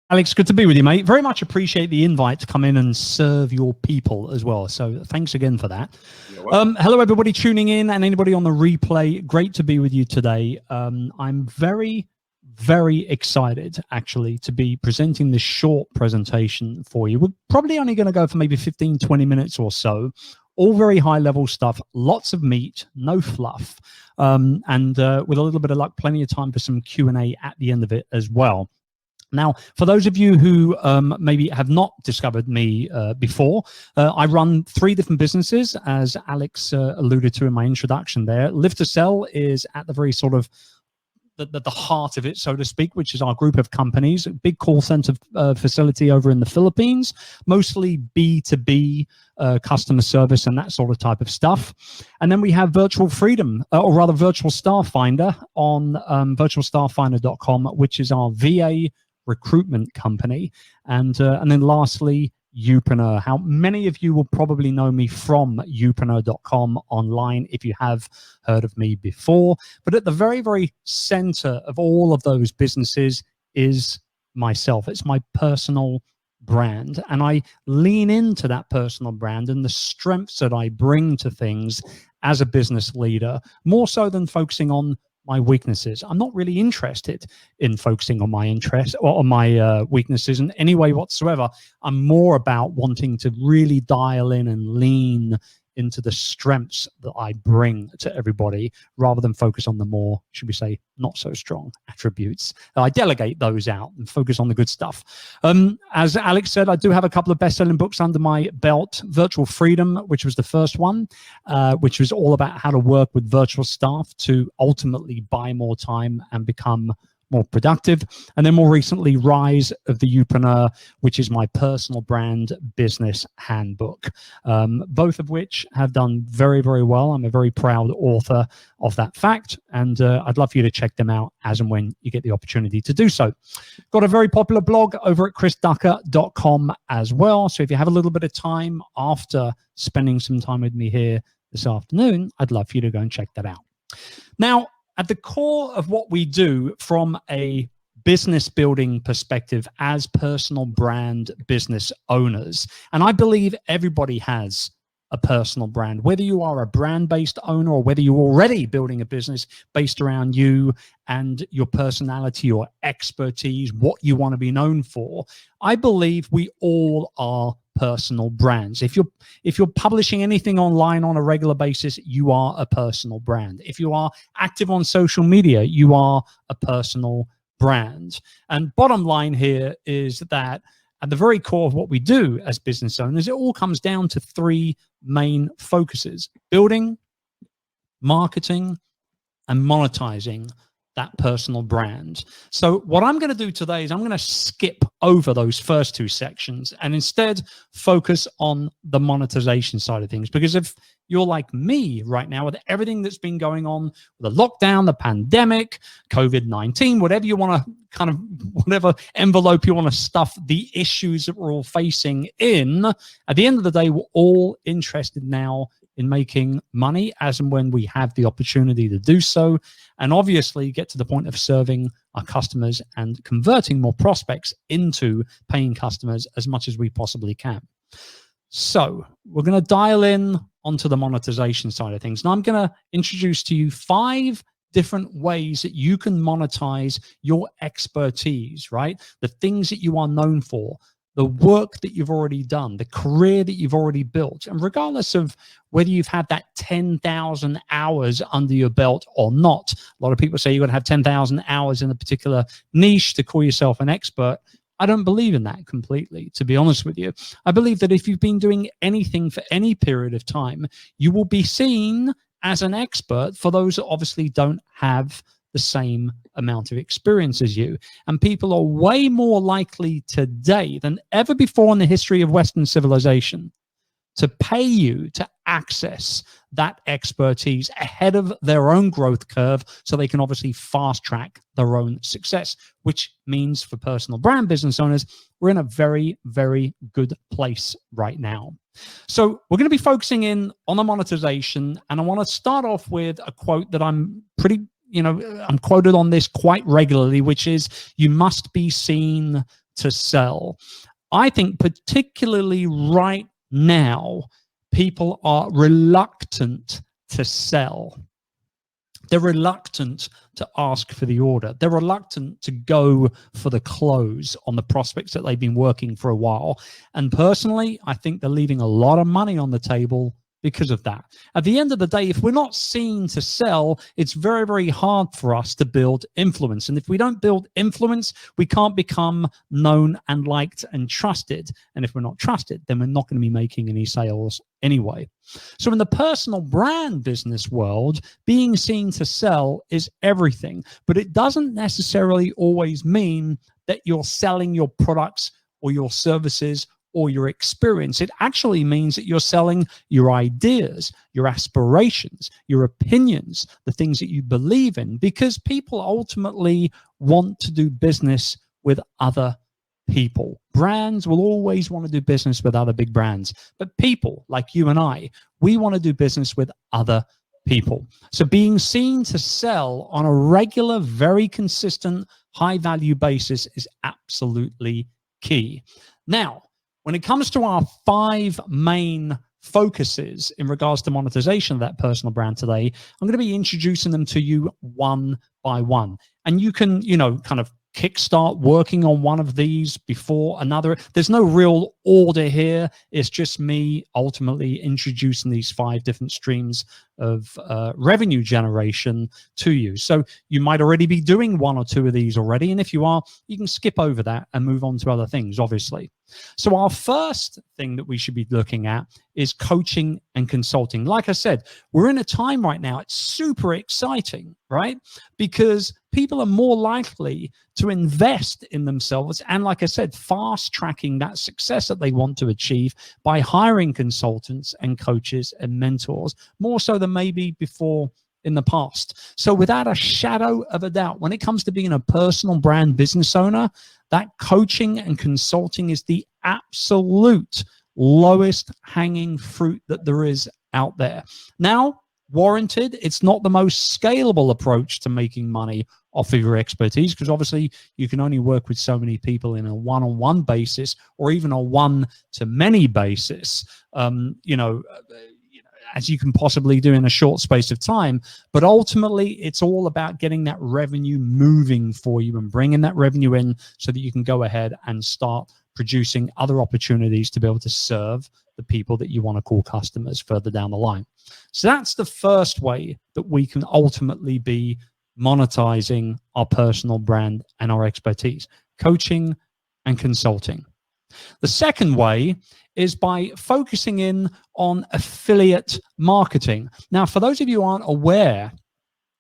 Alex, good to be with you, mate. Very much appreciate the invite to come in and serve your people as well. So thanks again for that. Hello, everybody tuning in and anybody on the replay. Great to be with you today. I'm very excited, actually, to be presenting this short presentation for you. We're probably only going to go for maybe 15, 20 minutes or so. All very high level stuff, lots of meat, no fluff. And with a little bit of luck, plenty of time for some Q&A at the end of it as well. Now, for those of you who maybe have not discovered me before, I run 3 different businesses, as Alex alluded to in my introduction there. Live to Sell is at the very sort of the heart of it, so to speak, which is our group of companies, a big call center facility over in the Philippines, mostly B2B customer service and that sort of type of stuff. And then we have Virtual Freedom, or rather Virtual Staff Finder on virtualstafffinder.com, which is our VA recruitment company. And then lastly, Youpreneur. How many of you will probably know me from youpreneur.com online if you have heard of me before. But at the very center of all of those businesses is myself. It's my personal brand. And I lean into that personal brand and the strengths that I bring to things as a business leader, more so than focusing on my weaknesses. I'm not really interested in focusing on my interests or on my weaknesses in any way whatsoever. I'm more about wanting to really dial in and lean into the strengths that I bring to everybody rather than focus on the more, should we say, not so strong attributes. I delegate those out and focus on the good stuff. As Alex said, I do have a couple of best-selling books under my belt. Virtual Freedom, which was the first one, which was all about how to work with virtual staff to ultimately buy more time and become more productive. And then more recently, Rise of the Youpreneur, which is my personal brand business handbook, both of which have done very well. I'm a very proud author of that fact, and I'd love for you to check them out as and when you get the opportunity to do so. Got a very popular blog over at chrisducker.com as well, so if you have a little bit of time after spending some time with me here this afternoon, I'd love for you to go and check that out. Now, at the core of what we do from a business building perspective as personal brand business owners, and I believe everybody has a personal brand, whether you are a brand-based owner or whether you're already building a business based around you and your personality or expertise, what you want to be known for. I believe we all are personal brands. If you're publishing anything online on a regular basis, you are a personal brand. If you are active on social media, you are a personal brand. And bottom line here is that at the very core of what we do as business owners, it all comes down to 3 main focuses: building, marketing, and monetizing that personal brand. So what I'm going to do today is I'm going to skip over those first 2 sections and instead focus on the monetization side of things. Because if you're like me right now with everything that's been going on, the lockdown, the pandemic, COVID-19, whatever you want to kind of, whatever envelope you want to stuff the issues that we're all facing in, at the end of the day, we're all interested now in making money as and when we have the opportunity to do so, and obviously get to the point of serving our customers and converting more prospects into paying customers as much as we possibly can. So we're going to dial in onto the monetization side of things. Now I'm going to introduce to you 5 different ways that you can monetize your expertise, right? The things that you are known for, the work that you've already done, the career that you've already built. And regardless of whether you've had that 10,000 hours under your belt or not, a lot of people say you've got to have 10,000 hours in a particular niche to call yourself an expert. I don't believe in that completely, to be honest with you. I believe that if you've been doing anything for any period of time, you will be seen as an expert for those that obviously don't have the same amount of experience as you. And people are way more likely today than ever before in the history of Western civilization to pay you to access that expertise ahead of their own growth curve so they can obviously fast track their own success, which means for personal brand business owners, we're in a very good place right now. So we're going to be focusing in on the monetization, and I want to start off with a quote that I'm quoted on this quite regularly, which is, you must be seen to sell. I think particularly right now, people are reluctant to sell. They're reluctant to ask for the order. They're reluctant to go for the close on the prospects that they've been working for a while. And personally, I think they're leaving a lot of money on the table because of that. At the end of the day, if we're not seen to sell, it's very, very hard for us to build influence. And if we don't build influence, we can't become known and liked and trusted. And if we're not trusted, then we're not going to be making any sales anyway. So in the personal brand business world, being seen to sell is everything, but it doesn't necessarily always mean that you're selling your products or your services or your experience. It actually means that you're selling your ideas, your aspirations, your opinions, the things that you believe in, because people ultimately want to do business with other people. Brands will always want to do business with other big brands, but people like you and I, we want to do business with other people. So being seen to sell on a regular, very consistent, high value basis is absolutely key. Now, when it comes to our 5 main focuses in regards to monetization of that personal brand today, I'm going to be introducing them to you one by one. And you can, kind of kickstart working on one of these before another. There's no real order here. It's just me ultimately introducing these 5 different streams of revenue generation to you. So you might already be doing 1 or 2 of these already. And if you are, you can skip over that and move on to other things, obviously. So our first thing that we should be looking at is coaching and consulting. Like I said, we're in a time right now, it's super exciting, right? Because people are more likely to invest in themselves. And like I said, fast tracking that success that they want to achieve by hiring consultants and coaches and mentors, more so than maybe before in the past. So without a shadow of a doubt, when it comes to being a personal brand business owner, that coaching and consulting is the absolute lowest hanging fruit that there is out there. Now, warranted, it's not the most scalable approach to making money off of your expertise, because obviously you can only work with so many people in a one-on-one basis or even a one-to-many basis, as you can possibly do in a short space of time. But ultimately, it's all about getting that revenue moving for you and bringing that revenue in so that you can go ahead and start producing other opportunities to be able to serve the people that you want to call customers further down the line. So that's the first way that we can ultimately be monetizing our personal brand and our expertise: coaching and consulting. The second way is by focusing in on affiliate marketing. Now, for those of you who aren't aware,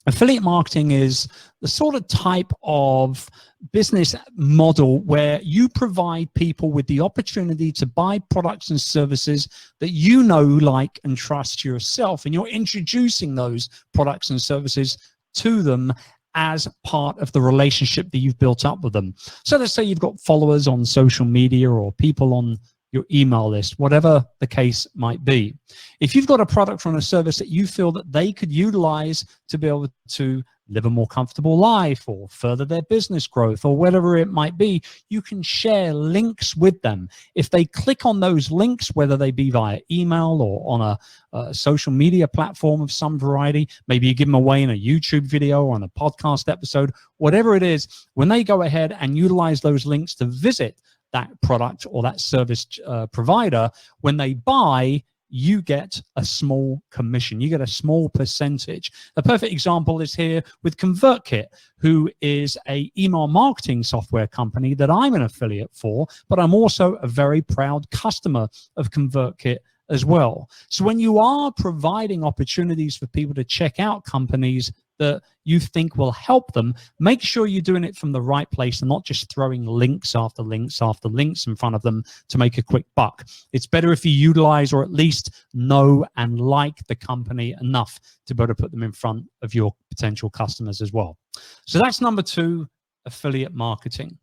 affiliate marketing is the sort of type of business model where you provide people with the opportunity to buy products and services that you know, like, and trust yourself, and you're introducing those products and services to them as part of the relationship that you've built up with them. So let's say you've got followers on social media or people on your email list, whatever the case might be. If you've got a product or a service that you feel that they could utilize to be able to live a more comfortable life or further their business growth or whatever it might be, you can share links with them. If they click on those links, whether they be via email or on a social media platform of some variety, maybe you give them away in a YouTube video or on a podcast episode, whatever it is, when they go ahead and utilize those links to visit that product or that service provider, when they buy, you get a small commission. You get a small percentage. A perfect example is here with ConvertKit, who is an email marketing software company that I'm an affiliate for, but I'm also a very proud customer of ConvertKit as well. So when you are providing opportunities for people to check out companies that you think will help them, make sure you're doing it from the right place and not just throwing links after links after links in front of them to make a quick buck. It's better if you utilize or at least know and like the company enough to be able to put them in front of your potential customers as well. So that's number 2, affiliate marketing.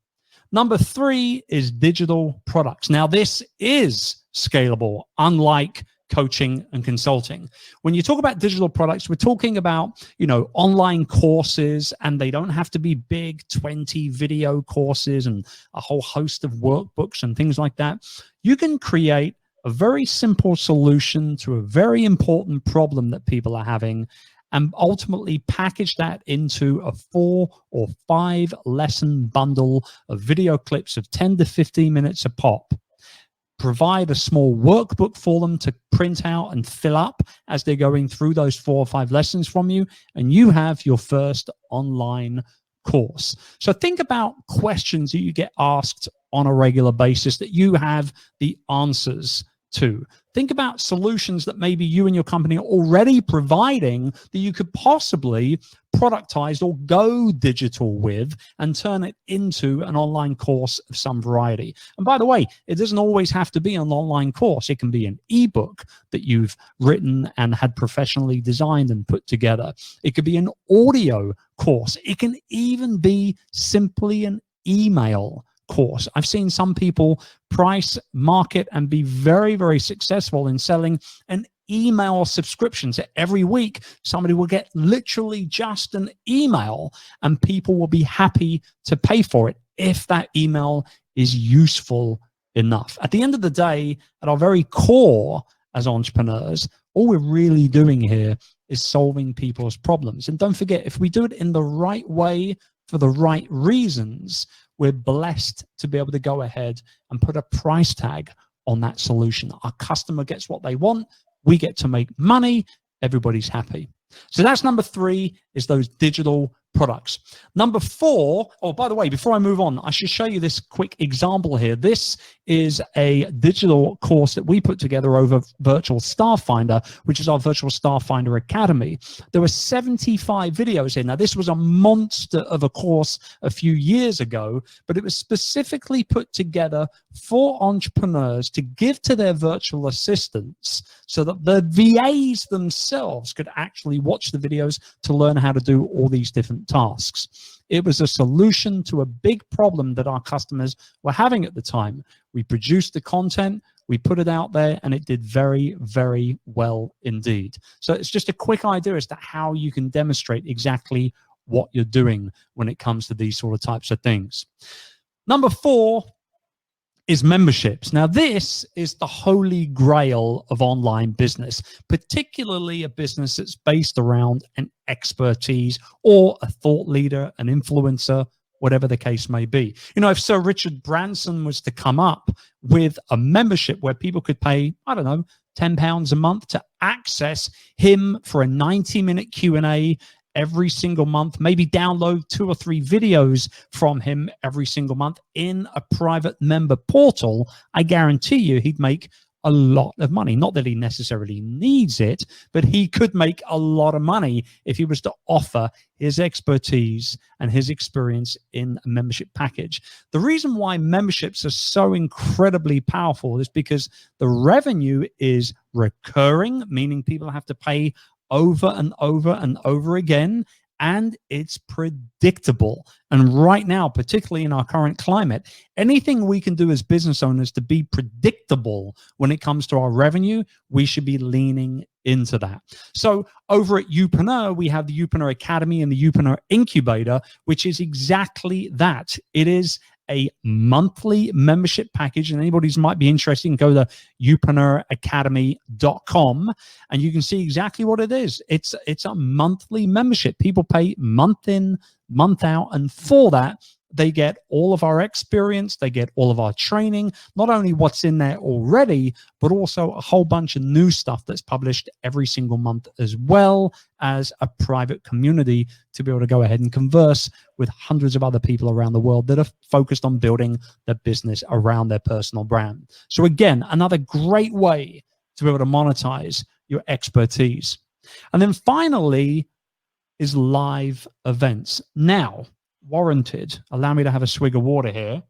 Number 3 is digital products. Now, this is scalable, unlike coaching, and consulting. When you talk about digital products, we're talking about, you know, online courses, and they don't have to be big 20 video courses and a whole host of workbooks and things like that. You can create a very simple solution to a very important problem that people are having, and ultimately package that into a 4 or 5 lesson bundle of video clips of 10 to 15 minutes a pop. Provide a small workbook for them to print out and fill up as they're going through those 4 or 5 lessons from you, and you have your first online course. So think about questions that you get asked on a regular basis that you have the answers to. Think about solutions that maybe you and your company are already providing that you could possibly productize or go digital with and turn it into an online course of some variety. And by the way, it doesn't always have to be an online course. It can be an ebook that you've written and had professionally designed and put together. It could be an audio course. It can even be simply an email course. I've seen some people price, market, and be very, very successful in selling an email subscription. So every week, somebody will get literally just an email, and people will be happy to pay for it if that email is useful enough. At the end of the day, at our very core as entrepreneurs, all we're really doing here is solving people's problems. And don't forget, if we do it in the right way for the right reasons, we're blessed to be able to go ahead and put a price tag on that solution. Our customer gets what they want. We get to make money. Everybody's happy. So that's number 3, is those digital products. Number 4, oh, by the way, before I move on, I should show you this quick example here. This is a digital course that we put together over Virtual Staff Finder, which is our Virtual Staff Finder Academy. There were 75 videos in. Now, this was a monster of a course a few years ago, but it was specifically put together for entrepreneurs to give to their virtual assistants so that the VAs themselves could actually watch the videos to learn how to do all these different tasks. It was a solution to a big problem that our customers were having at the time. We produced the content, we put it out there, and it did very, very well indeed. So it's just a quick idea as to how you can demonstrate exactly what you're doing when it comes to these sort of types of things. Number 4 is memberships. Now, this is the holy grail of online business, particularly a business that's based around an expertise or a thought leader, an influencer, whatever the case may be. You know, if Sir Richard Branson was to come up with a membership where people could pay, I don't know, £10 a month to access him for a 90-minute Q&A every single month, maybe download 2 or 3 videos from him every single month in a private member portal, I guarantee you he'd make a lot of money. Not that he necessarily needs it, but he could make a lot of money if he was to offer his expertise and his experience in a membership package. The reason why memberships are so incredibly powerful is because the revenue is recurring, meaning people have to pay over and over and over again, and it's predictable. And right now, particularly in our current climate, anything we can do as business owners to be predictable when it comes to our revenue, we should be leaning into that. So over at Youpreneur, we have the Youpreneur Academy and the Youpreneur Incubator, which is exactly that. It is a monthly membership package, and anybody who might be interested can go to youpreneur.academy.com and you can see exactly what it is. It's a monthly membership. People pay month in, month out, and for that they get all of our experience, they get all of our training, not only what's in there already, but also a whole bunch of new stuff that's published every single month, as well as a private community to be able to go ahead and converse with hundreds of other people around the world that are focused on building their business around their personal brand. So again, another great way to be able to monetize your expertise. And then finally is live events. Now, warranted, allow me to have a swig of water here.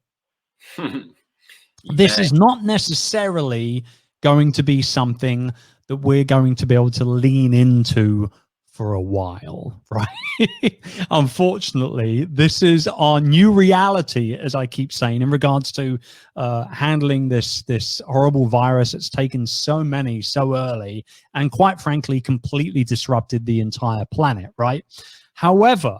This is not necessarily going to be something that we're going to be able to lean into for a while, right? Unfortunately, this is our new reality, as I keep saying, in regards to handling this horrible virus that's taken so many so early and, quite frankly, completely disrupted the entire planet, right? However,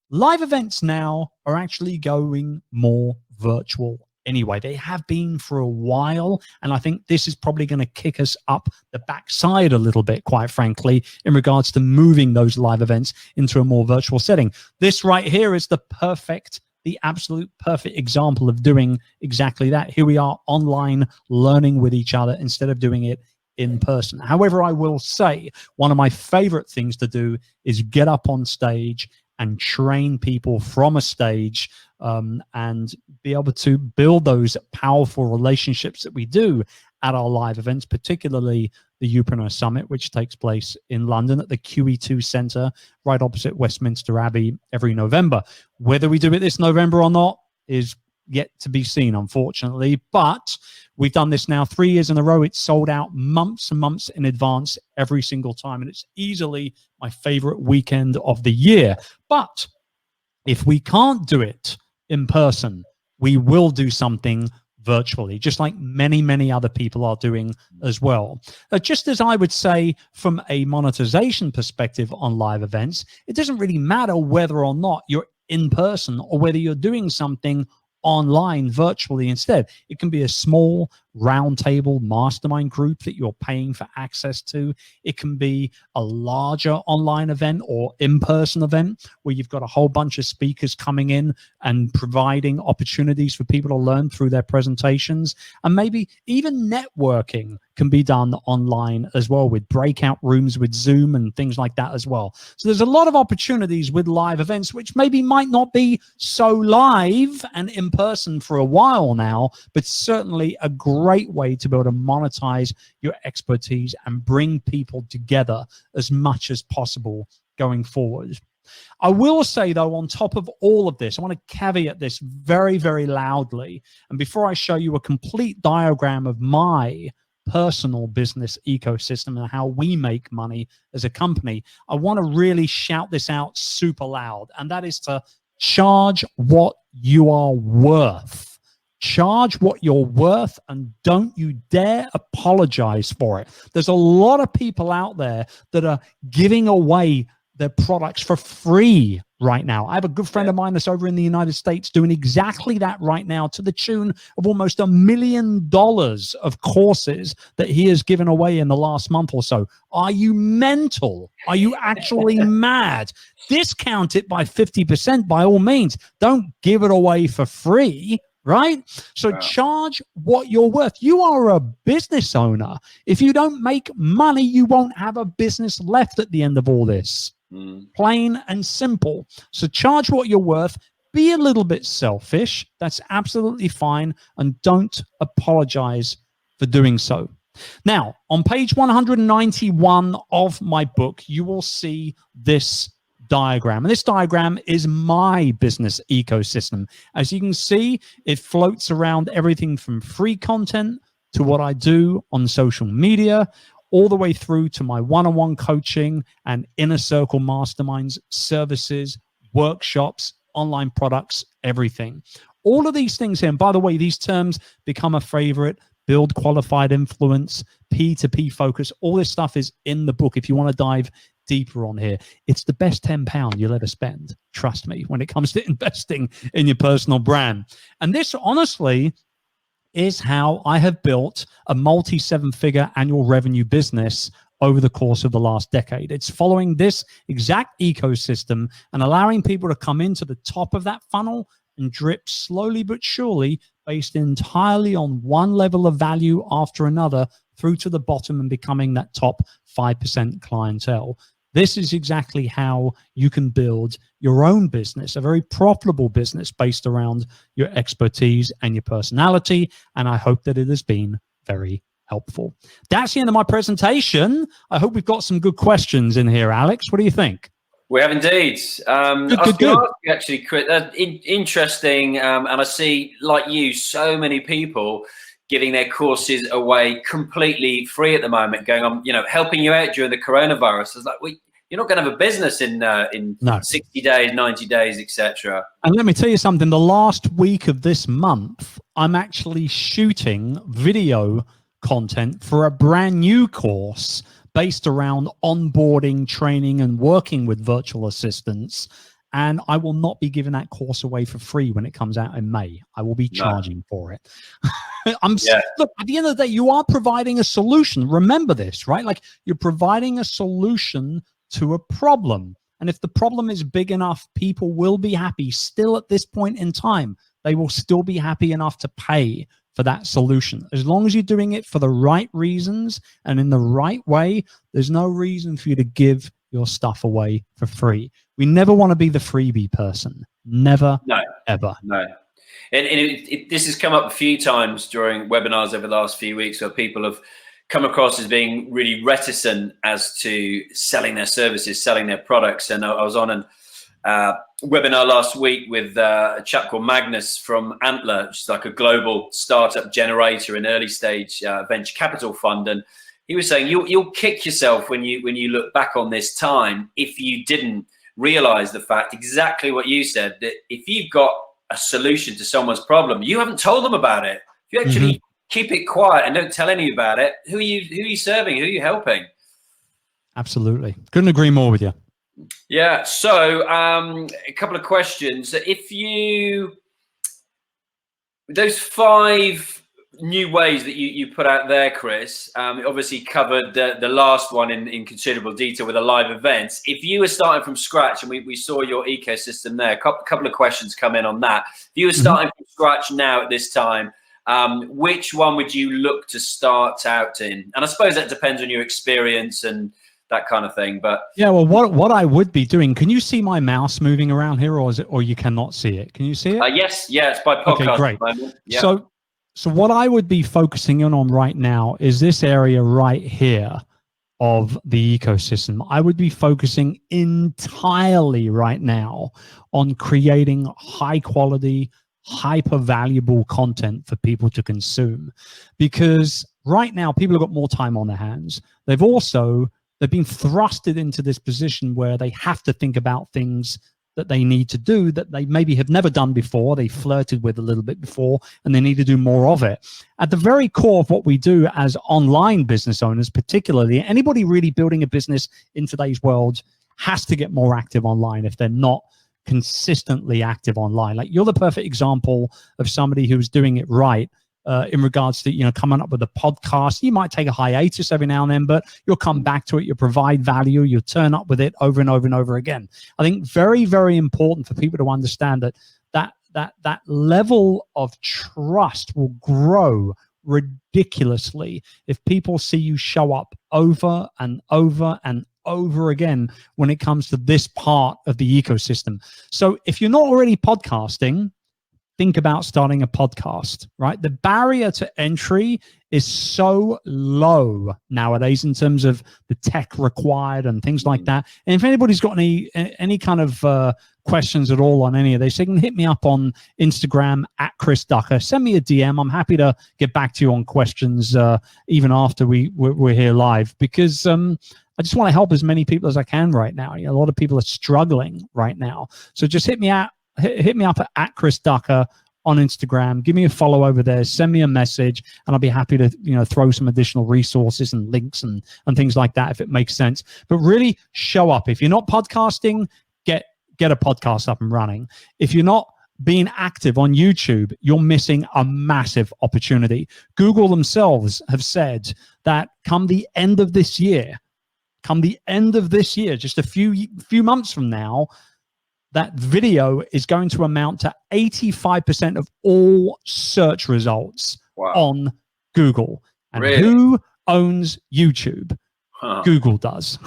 live events now are actually going more virtual anyway. They have been for a while, and I think this is probably going to kick us up the backside a little bit, quite frankly, in regards to moving those live events into a more virtual setting. This right here is the absolute perfect example of doing exactly that. Here we are online learning with each other instead of doing it in person. However, I will say one of my favorite things to do is get up on stage and train people from a stage, and be able to build those powerful relationships that we do at our live events, particularly the Youpreneur Summit, which takes place in London at the QE2 Centre, right opposite Westminster Abbey every November. Whether we do it this November or not is yet to be seen, unfortunately, but we've done this now 3 years in a row. It's sold out months and months in advance every single time, and it's easily my favorite weekend of the year. But if we can't do it in person, we will do something virtually, just like many, many other people are doing as well. Just as I would say from a monetization perspective on live events, it doesn't really matter whether or not you're in person or whether you're doing something online virtually instead. It can be a small roundtable mastermind group that you're paying for access to. It can be a larger online event or in-person event where you've got a whole bunch of speakers coming in and providing opportunities for people to learn through their presentations. And maybe even networking can be done online as well, with breakout rooms with Zoom and things like that as well. So there's a lot of opportunities with live events, which maybe might not be so live and in person for a while now, but certainly a great way to be able to monetize your expertise and bring people together as much as possible going forward. I will say, though, on top of all of this, I want to caveat this very, very loudly. And before I show you a complete diagram of my personal business ecosystem and how we make money as a company, I want to really shout this out super loud, and that is to charge what you are worth. Charge what you're worth, and don't you dare apologize for it. There's a lot of people out there that are giving away their products for free right now. I have a good friend of mine that's over in the United States doing exactly that right now, to the tune of almost $1 million of courses that he has given away in the last month or so. Are you mental? Are you actually mad? Discount it by 50% by all means. Don't give it away for free. Right? So charge what you're worth. You are a business owner. If you don't make money, you won't have a business left at the end of all this. Plain and simple. So charge what you're worth. Be a little bit selfish. That's absolutely fine. And don't apologize for doing so. Now, on page 191 of my book, you will see this diagram. And this diagram is my business ecosystem. As you can see, it floats around everything from free content to what I do on social media, all the way through to my one-on-one coaching and inner circle masterminds, services, workshops, online products, everything. All of these things here, and by the way, these terms become a favorite: build qualified influence, P2P focus. All this stuff is in the book if you want to dive deeper on here. It's the best £10 you'll ever spend, trust me, when it comes to investing in your personal brand. And this, honestly, is how I have built a multi-7-figure annual revenue business over the course of the last decade. It's following this exact ecosystem and allowing people to come into the top of that funnel and drip slowly but surely, based entirely on one level of value after another, through to the bottom and becoming that top 5% clientele. This is exactly how you can build your own business, a very profitable business based around your expertise and your personality. And I hope that it has been very helpful. That's the end of my presentation. I hope we've got some good questions in here, Alex. What do you think? We have indeed. Good. Actually, Chris, interesting. And I see, like you, so many people giving their courses away completely free at the moment, going on, helping you out during the coronavirus. It's like, you're not going to have a business in No. 60 days, 90 days, etc. And let me tell you something, the last week of this month, I'm actually shooting video content for a brand new course based around onboarding, training, and working with virtual assistants. And I will not be giving that course away for free when it comes out in May. I will be charging for it. Look, at the end of the day, you are providing a solution. Remember this, right? Like, you're providing a solution to a problem. And if the problem is big enough, people will be happy. Still at this point in time, they will still be happy enough to pay for that solution. As long as you're doing it for the right reasons and in the right way, there's no reason for you to give your stuff away for free. We never want to be the freebie person. Never, ever. No. And this has come up a few times during webinars over the last few weeks, where people have come across as being really reticent as to selling their services, selling their products. And I was on an webinar last week with a chap called Magnus from Antler, which is like a global startup generator and early stage venture capital fund. And he was saying you'll kick yourself when you look back on this time if you didn't realize the fact, exactly what you said, that if you've got a solution to someone's problem, you haven't told them about it. If you actually keep it quiet and don't tell any about it, who are you serving? Who are you helping? Absolutely. Couldn't agree more with you. Yeah. So a couple of questions. Those 5 new ways that you put out there, Chris, obviously covered the last one in considerable detail with the live events. If you were starting from scratch, and we saw your ecosystem there, a couple of questions come in on that. If you were starting from scratch now at this time, which one would you look to start out in? And I suppose that depends on your experience and that kind of thing. But yeah, well, what I would be doing, can you see my mouse moving around here, or you cannot see it? Can you see it? Yes, it's by podcast. Okay, great. At the moment. Yeah. So what I would be focusing in on right now is this area right here of the ecosystem. I would be focusing entirely right now on creating high quality, hyper valuable content for people to consume, because right now people have got more time on their hands. They've been thrusted into this position where they have to think about things that they need to do that they maybe have never done before, they flirted with a little bit before, and they need to do more of it. At the very core of what we do as online business owners, particularly anybody really building a business in today's world, has to get more active online if they're not consistently active online. Like, you're the perfect example of somebody who's doing it right. In regards to, coming up with a podcast. You might take a hiatus every now and then, but you'll come back to it. You'll provide value. You'll turn up with it over and over and over again. I think very, very important for people to understand that level of trust will grow ridiculously if people see you show up over and over and over again when it comes to this part of the ecosystem. So if you're not already podcasting, think about starting a podcast, right? The barrier to entry is so low nowadays in terms of the tech required and things like that. And if anybody's got any kind of questions at all on any of this, they can hit me up on Instagram at Chris Ducker. Send me a DM. I'm happy to get back to you on questions even after we're here live, because I just want to help as many people as I can right now. A lot of people are struggling right now. So just hit me up at Chris Ducker on Instagram. Give me a follow over there. Send me a message, and I'll be happy to throw some additional resources and links and things like that if it makes sense. But really show up. If you're not podcasting, get a podcast up and running. If you're not being active on YouTube, you're missing a massive opportunity. Google themselves have said that come the end of this year, just a few months from now, that video is going to amount to 85% of all search results on Google. And who owns YouTube? Google does.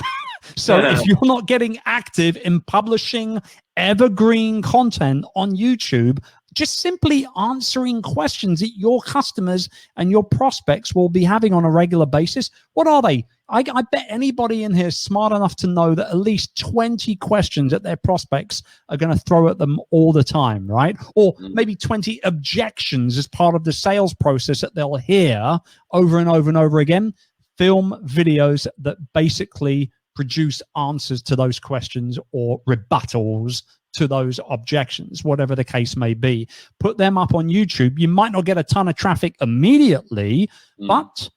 So if you're not getting active in publishing evergreen content on YouTube, just simply answering questions that your customers and your prospects will be having on a regular basis, what are they? I bet anybody in here is smart enough to know that at least 20 questions that their prospects are going to throw at them all the time, right? Or maybe 20 objections as part of the sales process that they'll hear over and over and over again. Film videos that basically produce answers to those questions or rebuttals to those objections, whatever the case may be. Put them up on YouTube. You might not get a ton of traffic immediately, but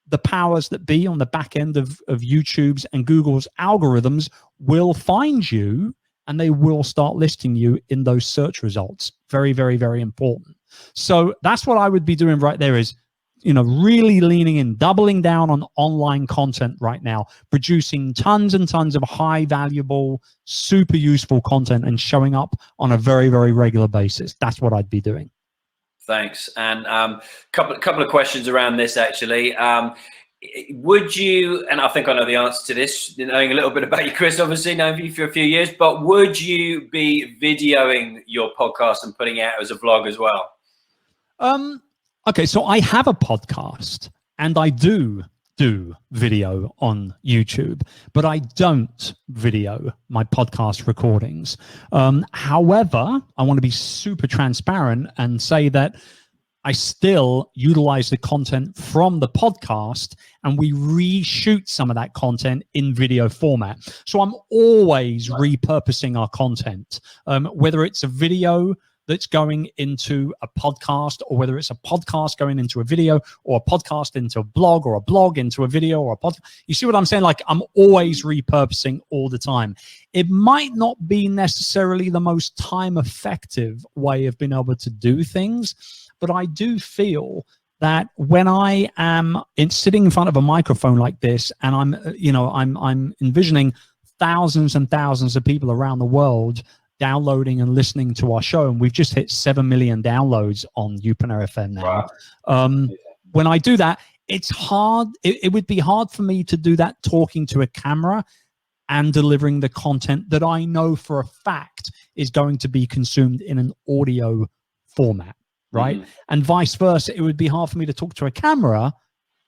the powers that be on the back end of YouTube's and Google's algorithms will find you, and they will start listing you in those search results. Very, very, very important. So that's what I would be doing right there, is, you know, really leaning in, doubling down on online content right now, producing tons and tons of high valuable, super useful content and showing up on a very, very regular basis. That's what I'd be doing. Thanks. And couple of questions around this, actually. Would you, and I think I know the answer to this, knowing a little bit about you, Chris, obviously known you for a few years, but would you be videoing your podcast and putting it out as a vlog as well? Okay, so I have a podcast and I do video on YouTube, but I don't video my podcast recordings. However, I want to be super transparent and say that I still utilize the content from the podcast and we reshoot some of that content in video format. So I'm always repurposing our content, whether it's a video that's going into a podcast, or whether it's a podcast going into a video, or a podcast into a blog, or a blog into a video, or a podcast. You see what I'm saying? Like, I'm always repurposing all the time. It might not be necessarily the most time effective way of being able to do things, but I do feel that when I am sitting in front of a microphone like this, and I'm envisioning thousands and thousands of people around the world downloading and listening to our show, and we've just hit 7 million downloads on Youpreneur FM now. Wow. When I do that, it's hard. It would be hard for me to do that talking to a camera and delivering the content that I know for a fact is going to be consumed in an audio format, right? And vice versa. It would be hard for me to talk to a camera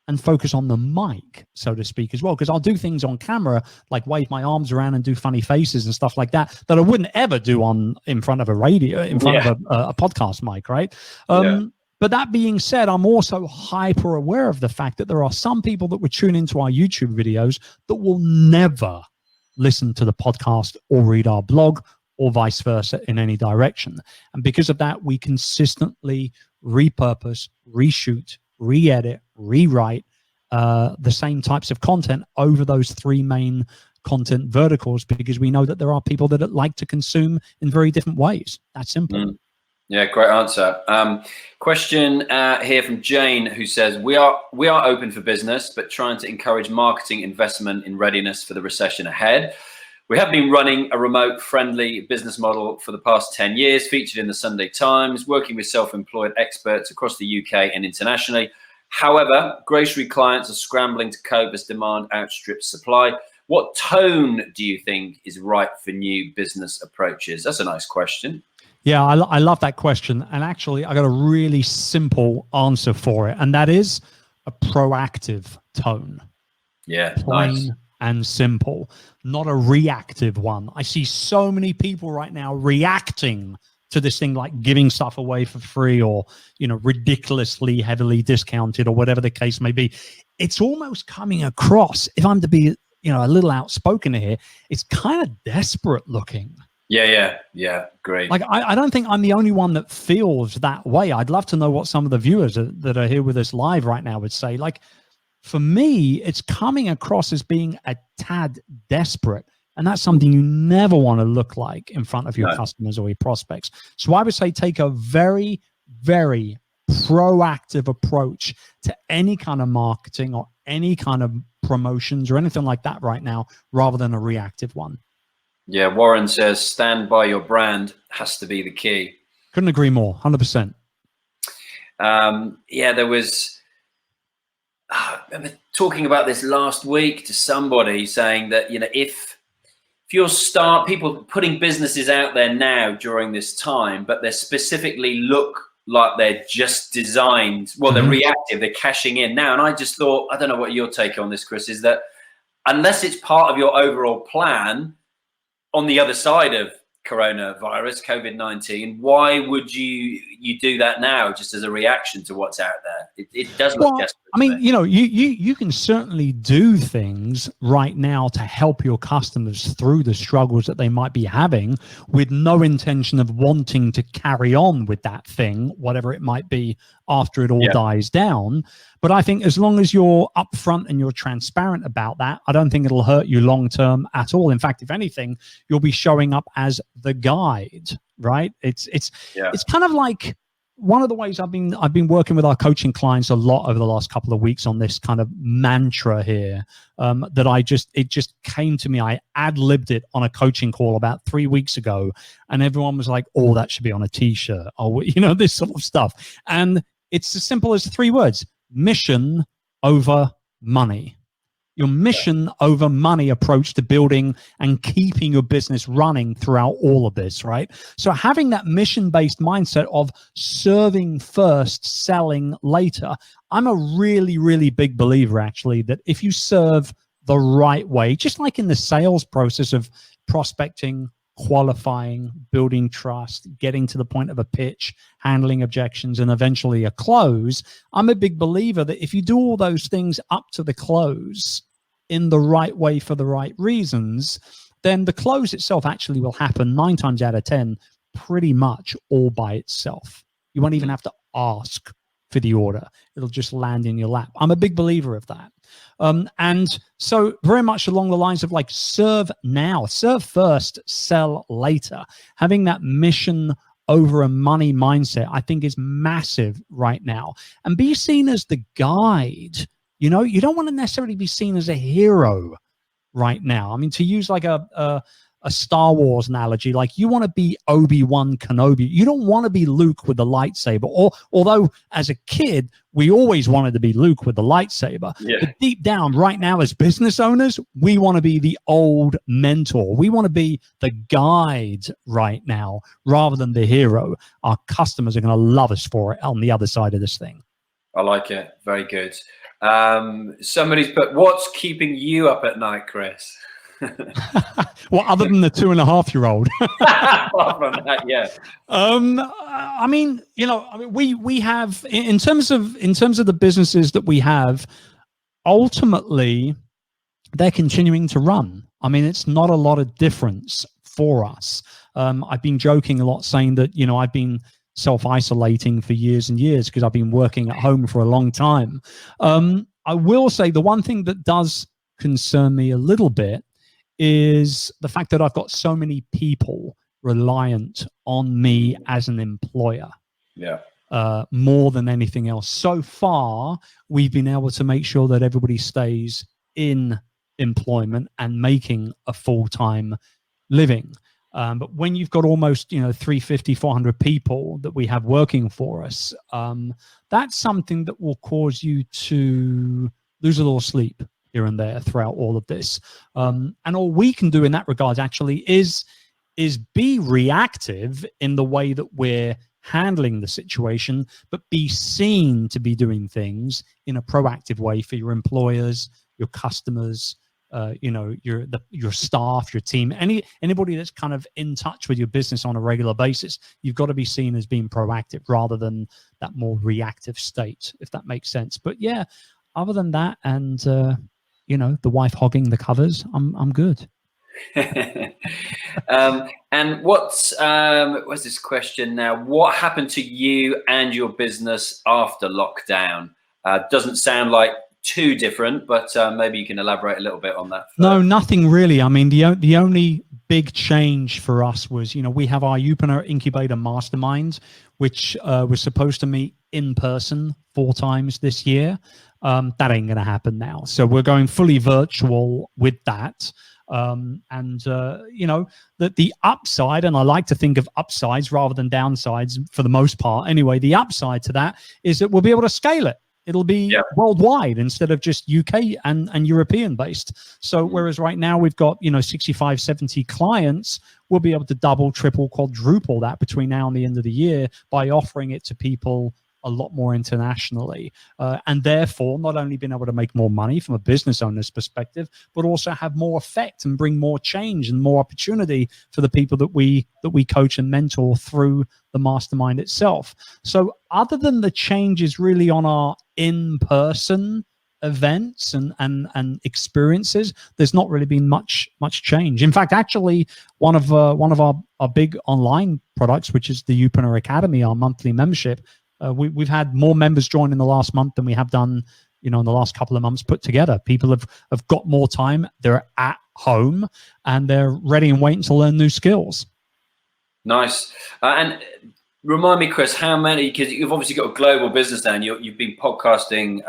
and focus on the mic, so to speak, as well. Because I'll do things on camera, like wave my arms around and do funny faces and stuff like that, that I wouldn't ever do in front of a radio, in front of a podcast mic, right? But that being said, I'm also hyper aware of the fact that there are some people that would tune into our YouTube videos that will never listen to the podcast or read our blog, or vice versa in any direction. And because of that, we consistently repurpose, reshoot, re-edit, rewrite the same types of content over those three main content verticals, because we know that there are people that like to consume in very different ways. That's simple. Yeah, great answer. Question here from Jane, who says, we are open for business, but trying to encourage marketing investment in readiness for the recession ahead. We have been running a remote friendly business model for the past 10 years, featured in the Sunday Times, working with self-employed experts across the UK and internationally. However, grocery clients are scrambling to cope as demand outstrips supply. What tone do you think is right for new business approaches? That's a nice question. Yeah, I love that question. And actually, I got a really simple answer for it. And that is a proactive tone. Yeah, plain nice and simple, not a reactive one. I see so many people right now reacting to this thing, like giving stuff away for free, or, you know, ridiculously heavily discounted, or whatever the case may be. It's almost coming across, if I'm to be, you know, a little outspoken here, it's kind of desperate looking. Yeah, great. Like, I don't think I'm the only one that feels that way. I'd love to know what some of the viewers that are here with us live right now would say. Like, for me, it's coming across as being a tad desperate. And that's something you never want to look like in front of your customers or your prospects. So I would say take a very, very proactive approach to any kind of marketing or any kind of promotions or anything like that right now, rather than a reactive one. Yeah, Warren says, stand by your brand has to be the key. Couldn't agree more, 100%. Yeah, there was... I remember talking about this last week to somebody, saying that, you know, if you'll start people putting businesses out there now during this time, but they specifically look like they're just designed, well, they're reactive, they're cashing in now. And I just thought, I don't know what your take on this, Chris, is that unless it's part of your overall plan on the other side of coronavirus, COVID-19, why would you you do that now just as a reaction to what's out there? It does look desperate. I mean, you know, you can certainly do things right now to help your customers through the struggles that they might be having, with no intention of wanting to carry on with that thing, whatever it might be, after it all dies down. But I think as long as you're upfront and you're transparent about that, I don't think it'll hurt you long term at all. In fact, if anything, you'll be showing up as the guide, right? It's kind of like one of the ways I've been working with our coaching clients a lot over the last couple of weeks on this kind of mantra here, that it just came to me. I ad-libbed it on a coaching call about 3 weeks ago, and everyone was like, oh, that should be on a t-shirt, or, you know, this sort of stuff. And it's as simple as 3 words: mission over money. Your mission over money approach to building and keeping your business running throughout all of this, right? So having that mission-based mindset of serving first, selling later. I'm a really, really big believer, actually, that if you serve the right way, just like in the sales process of prospecting, qualifying, building trust, getting to the point of a pitch, handling objections, and eventually a close, I'm a big believer that if you do all those things up to the close in the right way for the right reasons, then the close itself actually will happen 9 times out of 10 pretty much all by itself. You won't even have to ask for the order. It'll just land in your lap. I'm a big believer of that. And so very much along the lines of like, serve now, serve first, sell later. Having that mission over a money mindset, I think, is massive right now. And be seen as the guide. You know, you don't want to necessarily be seen as a hero right now. I mean, to use like a Star Wars analogy, like you want to be Obi-Wan Kenobi. You don't want to be Luke with the lightsaber. Or although as a kid, we always wanted to be Luke with the lightsaber. But deep down right now as business owners, we want to be the old mentor. We want to be the guide right now rather than the hero. Our customers are going to love us for it on the other side of this thing. I like it. Very good. Somebody's put, what's keeping you up at night, Chris? Well, other than the 2.5-year-old. Apart from that, yeah. I mean, you know, I mean, we have, in terms of the businesses that we have, ultimately they're continuing to run. I mean, it's not a lot of difference for us. I've been joking a lot, saying that, you know, I've been self-isolating for years and years because I've been working at home for a long time. I will say the one thing that does concern me a little bit is the fact that I've got so many people reliant on me as an employer. More than anything else. So far, we've been able to make sure that everybody stays in employment and making a full-time living. But when you've got almost, you know, 350, 400 people that we have working for us, that's something that will cause you to lose a little sleep here and there throughout all of this. And all we can do in that regard actually is be reactive in the way that we're handling the situation, but be seen to be doing things in a proactive way for your employers, your customers, you know, your staff, your team, anybody that's kind of in touch with your business on a regular basis. You've got to be seen as being proactive rather than that more reactive state, if that makes sense. But yeah, other than that, and you know, the wife hogging the covers, I'm good. And what's this question now? What happened to you and your business after lockdown? Doesn't sound like too different, but maybe you can elaborate a little bit on that first. No, nothing really. I mean, the only big change for us was, you know, we have our Youpreneur Incubator Mastermind, which was supposed to meet in person 4 times this year. That ain't going to happen now. So we're going fully virtual with that. You know, the upside, and I like to think of upsides rather than downsides for the most part. Anyway, the upside to that is that we'll be able to scale it. It'll be worldwide instead of just UK and European based. So whereas right now we've got, you know, 65, 70 clients, we'll be able to double, triple, quadruple that between now and the end of the year by offering it to people a lot more internationally, and therefore not only being able to make more money from a business owner's perspective, but also have more effect and bring more change and more opportunity for the people that we coach and mentor through the mastermind itself. So other than the changes really on our in-person events and experiences, there's not really been much change. In fact, actually, one of our big online products, which is the Youpreneur Academy, our monthly membership, we've had more members join in the last month than we have done, in the last couple of months put together. People have got more time, they're at home, and they're ready and waiting to learn new skills. Nice. And remind me, Chris, how many, because you've obviously got a global business now, and you've been podcasting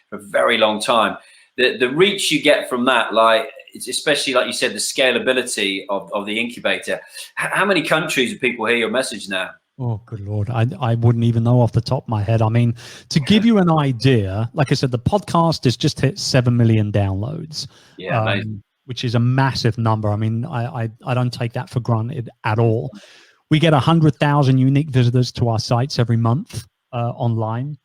for a very long time. The reach you get from that, like, especially like you said, the scalability of the incubator. How many countries do people hear your message now? Oh, good Lord. I wouldn't even know off the top of my head. I mean, to give you an idea, like I said, the podcast has just hit 7 million downloads. Yeah, amazing. Which is a massive number. I mean, I don't take that for granted at all. We get 100,000 unique visitors to our sites every month online.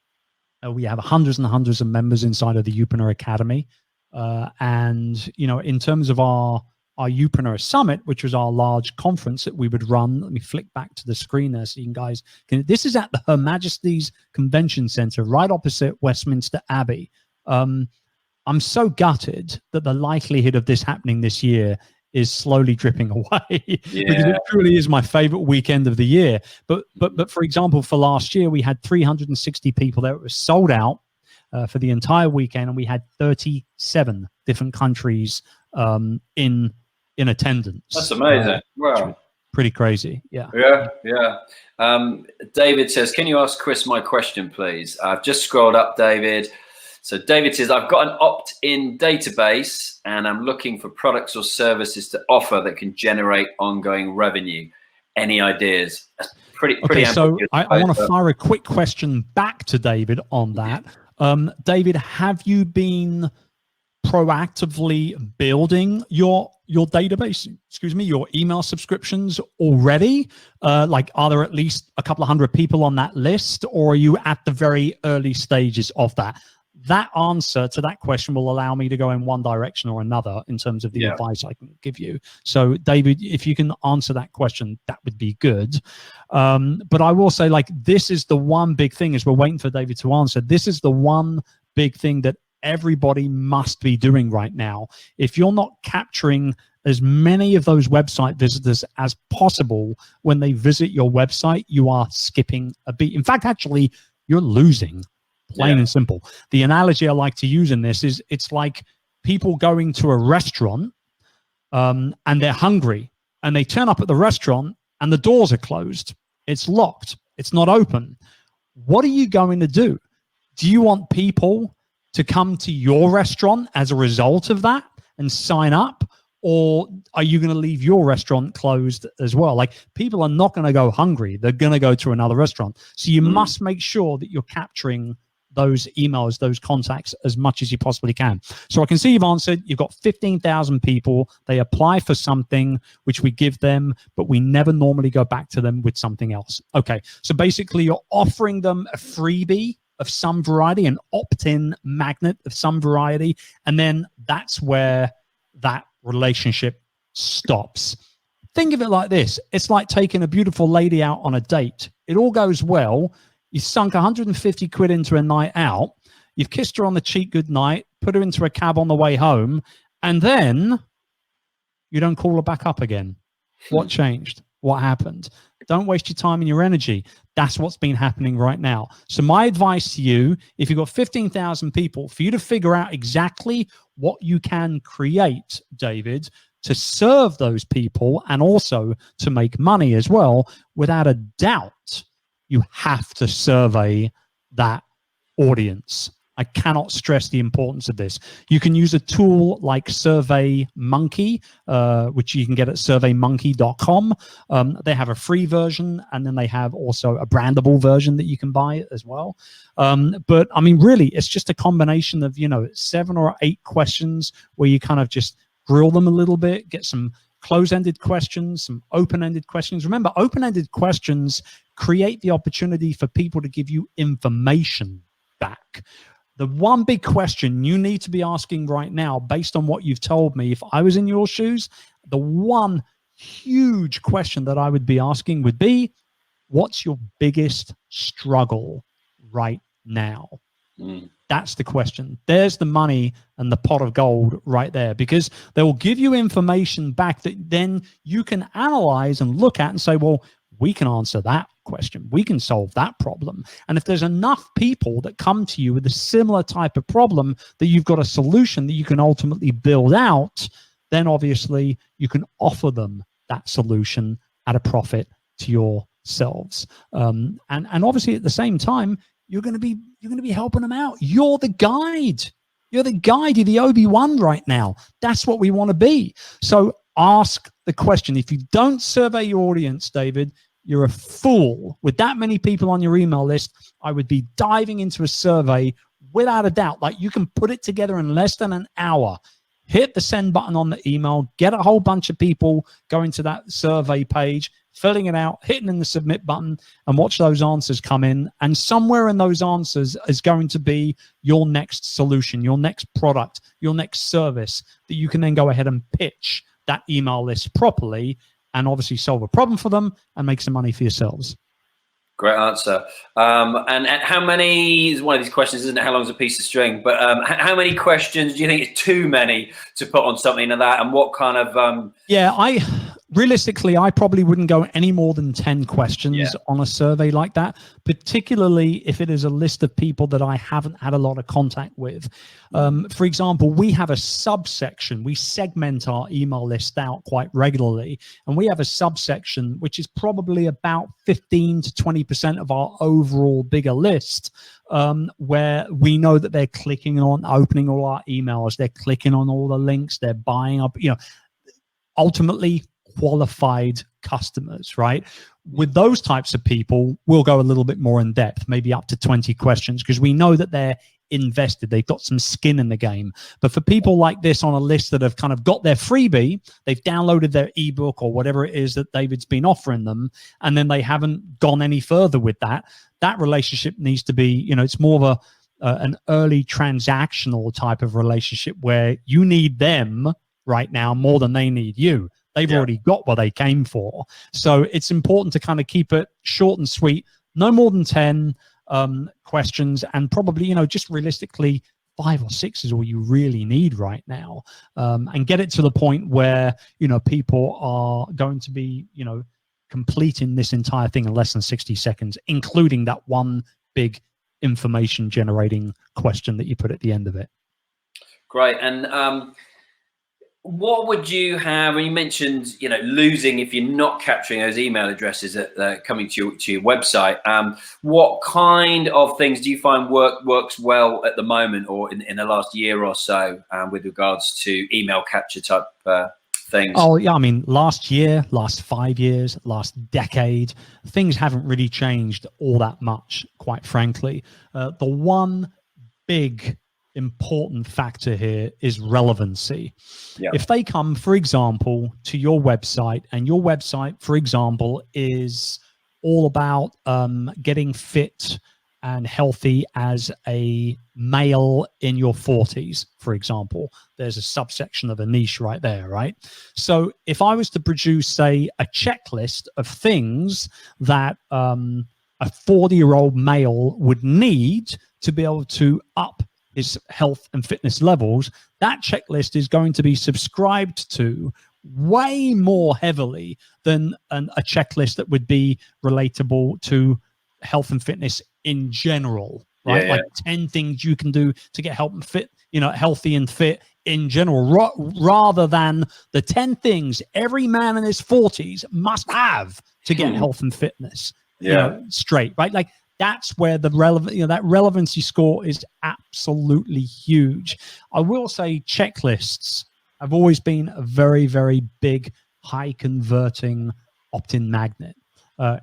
We have hundreds and hundreds of members inside of the Youpreneur Academy. And, in terms of our Youpreneur Summit, which was our large conference that we would run. Let me flick back to the screen there so you guys can. This is at the Her Majesty's Convention Centre, right opposite Westminster Abbey. I'm so gutted that the likelihood of this happening this year is slowly dripping away, because it truly is my favorite weekend of the year. But for example, for last year, we had 360 people there. It was sold out for the entire weekend, and we had 37 different countries in attendance. That's amazing. Wow. Pretty crazy. Yeah. David says, can you ask Chris my question, please? I've just scrolled up, David. So David says, I've got an opt-in database and I'm looking for products or services to offer that can generate ongoing revenue. Any ideas? That's pretty so I want to fire a quick question back to David on that. David, have you been proactively building your database, your email subscriptions already? Like, are there at least a couple of hundred people on that list, or are you at the very early stages of that? That answer to that question will allow me to go in one direction or another in terms of the advice I can give you. So David, if you can answer that question, that would be good. But I will say, like, this is the one big thing, as we're waiting for David to answer, this is the one big thing that everybody must be doing right now. If you're not capturing as many of those website visitors as possible when they visit your website, you are skipping a beat. In fact, actually, you're losing, plain and simple. The analogy I like to use in this is, it's like people going to a restaurant and they're hungry, and they turn up at the restaurant and the doors are closed. It's locked. It's not open. What are you going to do? Do you want people to come to your restaurant as a result of that and sign up? Or are you going to leave your restaurant closed as well? Like, people are not going to go hungry. They're going to go to another restaurant. So you must make sure that you're capturing those emails, those contacts, as much as you possibly can. So I can see you've answered. You've got 15,000 people. They apply for something, which we give them, but we never normally go back to them with something else. Okay, so basically you're offering them a freebie of some variety, an opt-in magnet of some variety, and then that's where that relationship stops. Think of it like this. It's like taking a beautiful lady out on a date. It all goes well. You sunk 150 quid into a night out. You've kissed her on the cheek goodnight, put her into a cab on the way home, and then you don't call her back up again. What changed? What happened? Don't waste your time and your energy. That's what's been happening right now. So my advice to you, if you've got 15,000 people, for you to figure out exactly what you can create, David, to serve those people and also to make money as well, without a doubt, you have to survey that audience. I cannot stress the importance of this. You can use a tool like SurveyMonkey, which you can get at surveymonkey.com. They have a free version, and then they have also a brandable version that you can buy as well. But I mean, really, it's just a combination of, 7 or 8 questions where you kind of just grill them a little bit, get some close-ended questions, some open-ended questions. Remember, open-ended questions create the opportunity for people to give you information back. The one big question you need to be asking right now, based on what you've told me, if I was in your shoes, the one huge question that I would be asking would be, what's your biggest struggle right now? That's the question. There's the money and the pot of gold right there, because they will give you information back that then you can analyze and look at and say, well, we can answer that question. We can solve that problem. And if there's enough people that come to you with a similar type of problem that you've got a solution that you can ultimately build out, then obviously you can offer them that solution at a profit to yourselves. And obviously at the same time, you're going to be helping them out. You're the guide. You're the guide. You're the Obi-Wan right now. That's what we want to be. So ask the question. If you don't survey your audience, David, you're a fool. With that many people on your email list, I would be diving into a survey without a doubt. Like, you can put it together in less than an hour. Hit the send button on the email, get a whole bunch of people going to that survey page, filling it out, hitting in the submit button, and watch those answers come in. And somewhere in those answers is going to be your next solution, your next product, your next service that you can then go ahead and pitch that email list properly and obviously solve a problem for them and make some money for yourselves. Great answer. And how many, is one of these questions, isn't it, how long is a piece of string? But how many questions do you think is too many to put on something like that? And what kind of... Realistically, I probably wouldn't go any more than 10 questions on a survey like that, particularly if it is a list of people that I haven't had a lot of contact with. For example, we have a subsection. We segment our email list out quite regularly, and we have a subsection which is probably about 15 to 20% of our overall bigger list, where we know that they're clicking on, opening all our emails, they're clicking on all the links, they're buying up, ultimately qualified customers, right? With those types of people, we'll go a little bit more in depth, maybe up to 20 questions, because we know that they're invested, they've got some skin in the game. But for people like this on a list that have kind of got their freebie, they've downloaded their ebook or whatever it is that David's been offering them, and then they haven't gone any further with that, that relationship needs to be, it's more of an early transactional type of relationship where you need them right now more than they need you. They've already got what they came for. So it's important to kind of keep it short and sweet, no more than 10 questions, and probably, just realistically 5 or 6 is all you really need right now. And get it to the point where, people are going to be, completing this entire thing in less than 60 seconds, including that one big information generating question that you put at the end of it. Great. And what would you have, when you mentioned, losing if you're not capturing those email addresses that are coming to your website, what kind of things do you find works well at the moment or in the last year or so with regards to email capture type things? Oh, yeah. I mean, last year, last 5 years, last decade, things haven't really changed all that much, quite frankly. The one big important factor here is relevancy. If they come, for example, to your website, and your website, for example, is all about getting fit and healthy as a male in your 40s, for example, there's a subsection of a niche right there, right? So if I was to produce, say, a checklist of things that a 40-year-old male would need to be able to up his health and fitness levels, that checklist is going to be subscribed to way more heavily than a checklist that would be relatable to health and fitness in general, right? Like 10 things you can do to get health and fit, healthy and fit in general, rather than the 10 things every man in his 40s must have to get health and fitness straight, right? Like, that's where the that relevancy score is absolutely huge. I will say checklists have always been a very, very big, high converting opt-in magnet.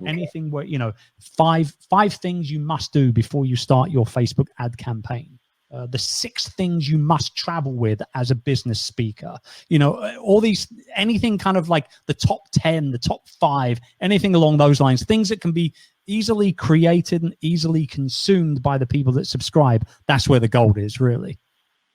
Anything where, five things you must do before you start your Facebook ad campaign. the 6 things you must travel with as a business speaker, all these, anything kind of like the top 10, the top 5, anything along those lines, things that can be easily created and easily consumed by the people that subscribe. That's where the gold is, really.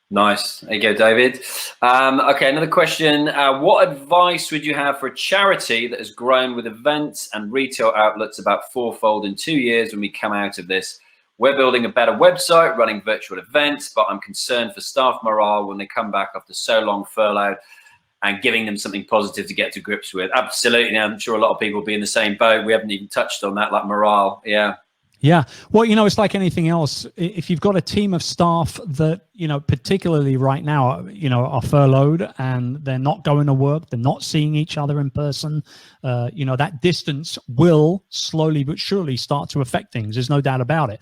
Nice. There you go, David. Okay, another question. What advice would you have for a charity that has grown with events and retail outlets about 4-fold in 2 years when we come out of this? We're building a better website, running virtual events, but I'm concerned for staff morale when they come back after so long furloughed, and giving them something positive to get to grips with. Absolutely. I'm sure a lot of people will be in the same boat. We haven't even touched on that, like morale. Yeah. Yeah. Well, it's like anything else. If you've got a team of staff that, particularly right now, are furloughed and they're not going to work, they're not seeing each other in person, that distance will slowly but surely start to affect things. There's no doubt about it.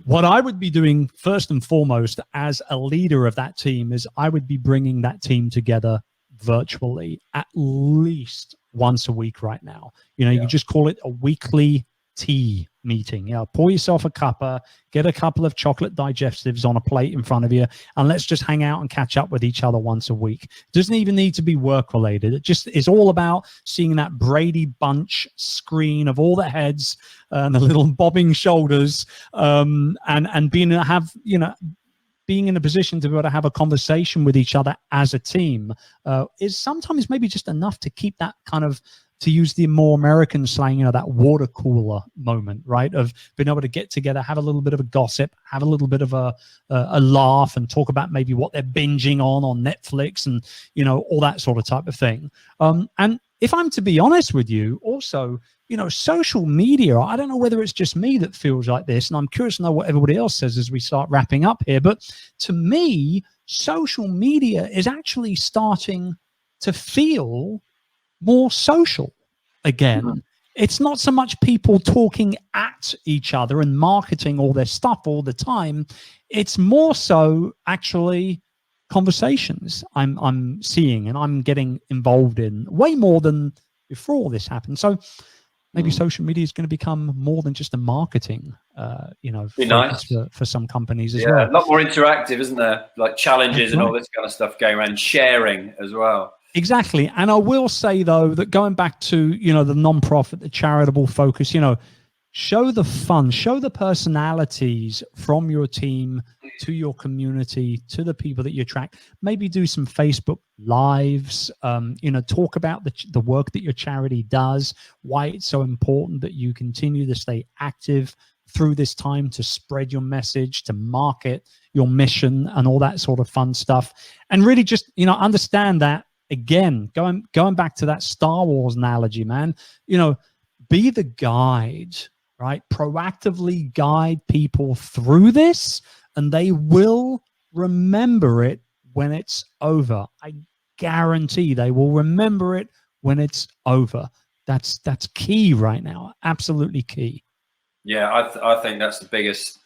What I would be doing first and foremost as a leader of that team is I would be bringing that team together virtually at least once a week right now. You just call it a weekly tea meeting. Pour yourself a cuppa, get a couple of chocolate digestives on a plate in front of you, and let's just hang out and catch up with each other once a week. It doesn't even need to be work related. It just is all about seeing that Brady Bunch screen of all the heads and the little bobbing shoulders, and being in a position to be able to have a conversation with each other as a team is sometimes maybe just enough to keep that kind of, to use the more American slang, that water cooler moment, right? Of being able to get together, have a little bit of a gossip, have a little bit of a laugh, and talk about maybe what they're binging on Netflix, and all that sort of type of thing. And if I'm to be honest with you, also, social media, I don't know whether it's just me that feels like this, and I'm curious to know what everybody else says as we start wrapping up here. But to me, social media is actually starting to feel more social again. Mm-hmm. It's not so much people talking at each other and marketing all their stuff all the time. It's more so actually conversations I'm seeing and I'm getting involved in way more than before all this happened. So maybe social media is going to become more than just a marketing, nice for some companies as well. A lot more interactive, isn't there? Like challenges and all this kind of stuff going around, sharing as well. Exactly. And I will say, though, that going back to, the non-profit, the charitable focus, show the fun, show the personalities from your team to your community, to the people that you attract. Maybe do some Facebook lives, talk about the work that your charity does, why it's so important that you continue to stay active through this time to spread your message, to market your mission and all that sort of fun stuff. And really just, understand that, again, going back to that Star Wars analogy, man, be the guide, right? Proactively guide people through this, and they will remember it when it's over. I guarantee they will remember it when it's over. That's key right now. Absolutely key. Yeah, I think that's the biggest,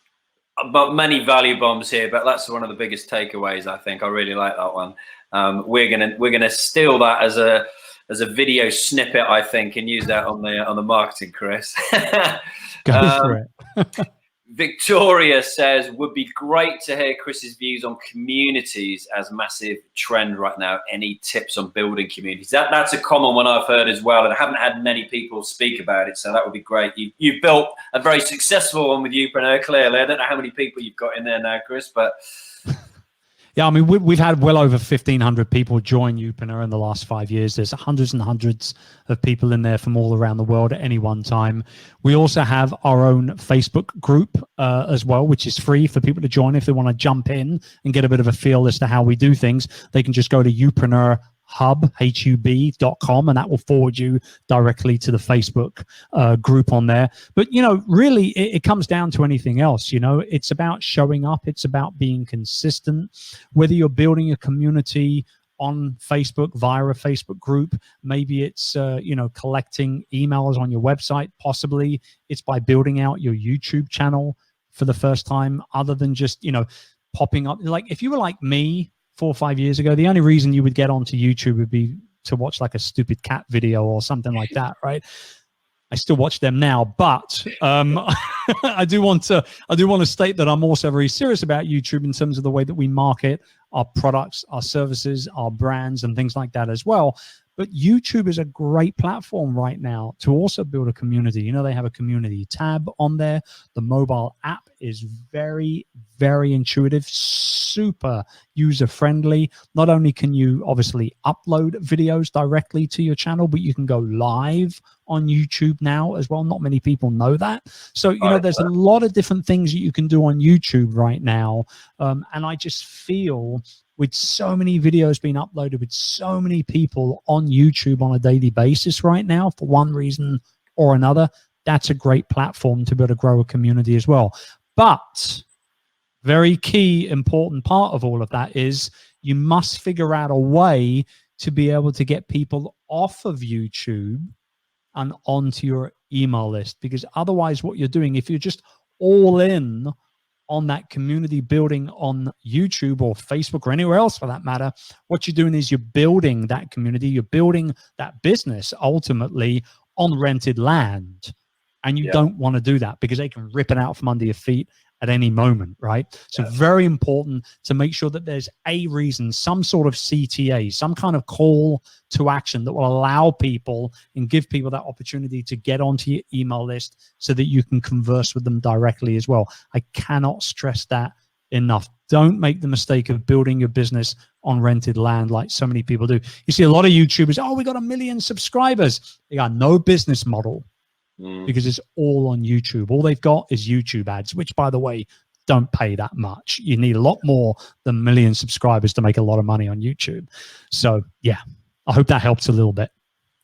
but many value bombs here, but that's one of the biggest takeaways. I think I really like that one. We're gonna steal that as a video snippet, I think, and use that on the marketing, Chris. Go for it. Victoria says, would be great to hear Chris's views on communities as a massive trend right now. Any tips on building communities? That's a common one I've heard as well, and I haven't had many people speak about it, so that would be great. You've built a very successful one with Youpreneur, clearly. I don't know how many people you've got in there now, Chris, but... Yeah, I mean, we've had well over 1,500 people join Youpreneur in the last 5 years. There's hundreds and hundreds of people in there from all around the world at any one time. We also have our own Facebook group as well, which is free for people to join. If they want to jump in and get a bit of a feel as to how we do things, they can just go to Youpreneur hub.com, and that will forward you directly to the Facebook group on there. But really it comes down to anything else. It's about showing up, it's about being consistent, whether you're building a community on Facebook via a Facebook group, maybe it's collecting emails on your website, possibly it's by building out your YouTube channel for the first time, other than just popping up. Like if you were like me 4 or 5 years ago, the only reason you would get onto YouTube would be to watch like a stupid cat video or something like that, right? I still watch them now, but I do want to state that I'm also very serious about YouTube in terms of the way that we market our products, our services, our brands, and things like that as well. But YouTube is a great platform right now to also build a community. You know, they have a community tab on there. The mobile app is very, very intuitive, super user-friendly. Not only can you obviously upload videos directly to your channel, but you can go live on YouTube now as well. Not many people know that. So, you know, there's a lot of different things that you can do on YouTube right now. And I just feel with so many videos being uploaded, with so many people on YouTube on a daily basis right now, for one reason or another, that's a great platform to be able to grow a community as well. But very key, important part of all of that is you must figure out a way to be able to get people off of YouTube and onto your email list, because otherwise what you're doing, if you're just all in on that community building on YouTube or Facebook or anywhere else for that matter, what you're doing is you're building that community, you're building that business ultimately on rented land. And you don't want to do that because they can rip it out from under your feet at any moment, right? So very important to make sure that there's a reason, some sort of CTA, some kind of call to action that will allow people and give people that opportunity to get onto your email list so that you can converse with them directly as well. I cannot stress that enough. Don't make the mistake of building your business on rented land like so many people do. You see a lot of YouTubers, oh, we got 1 million subscribers. They got no business model. Because it's all on YouTube. All they've got is YouTube ads, which, by the way, don't pay that much. You need a lot more than 1 million subscribers to make a lot of money on YouTube. So, yeah, I hope that helps a little bit.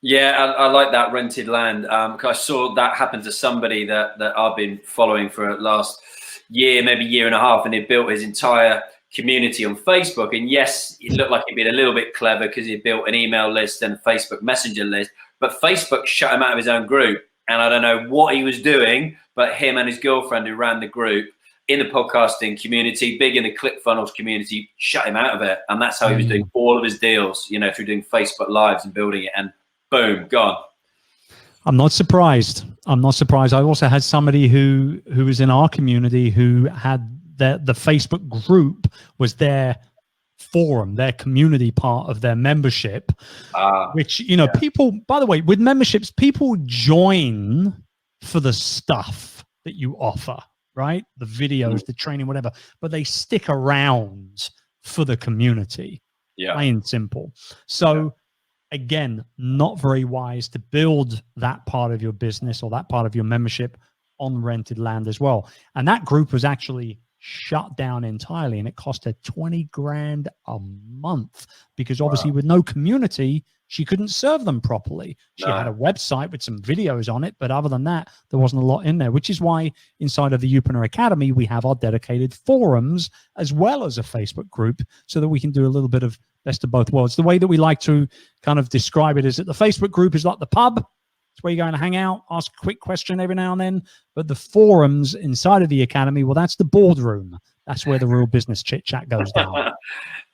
Yeah, I like that rented land. I saw that happen to somebody that I've been following for the last year, maybe year and a half, and he built his entire community on Facebook. And yes, it looked like he'd been a little bit clever because he built an email list and a Facebook Messenger list, but Facebook shut him out of his own group. And I don't know what he was doing, but him and his girlfriend who ran the group in the podcasting community, big in the ClickFunnels community, shut him out of it. And that's how he was doing all of his deals, you know, through doing Facebook Lives and building it, and boom, gone. I'm not surprised. I'm not surprised. I also had somebody who was in our community who had the Facebook group was their forum, their community part of their membership, which, you know, people, by the way, with memberships, people join for the stuff that you offer, right? The videos, the training, whatever, but they stick around for the community, plain and simple. So again, not very wise to build that part of your business or that part of your membership on rented land as well. And that group was actually shut down entirely, and it cost her 20 grand a month because obviously with no community, she couldn't serve them properly. She had a website with some videos on it, but other than that, there wasn't a lot in there, which is why inside of the Youpreneur Academy, we have our dedicated forums as well as a Facebook group so that we can do a little bit of best of both worlds. The way that we like to kind of describe it is that the Facebook group is like the pub. It's where you're going to hang out, ask a quick question every now and then. But the forums inside of the academy, well, that's the boardroom. That's where the real business chit chat goes down.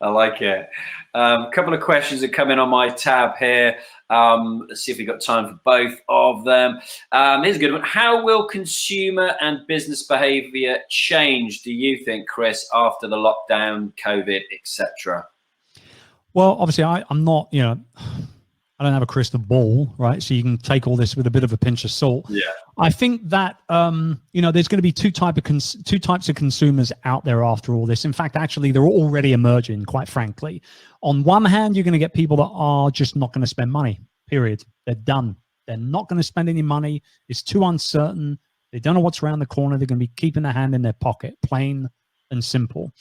I like it. A couple of questions are coming on my tab here. Let's see if we've got time for both of them. Here's a good one. How will consumer and business behavior change, do you think, Chris, after the lockdown, COVID, etc.? Well, obviously, I'm not, you know, I don't have a crystal ball, right? So you can take all this with a bit of a pinch of salt. Yeah. I think that, you know, there's going to be two types of consumers out there after all this. In fact, actually, they're already emerging, quite frankly. On one hand, you're going to get people that are just not going to spend money, period. They're done. They're not going to spend any money. It's too uncertain. They don't know what's around the corner. They're going to be keeping their hand in their pocket, plain and simple.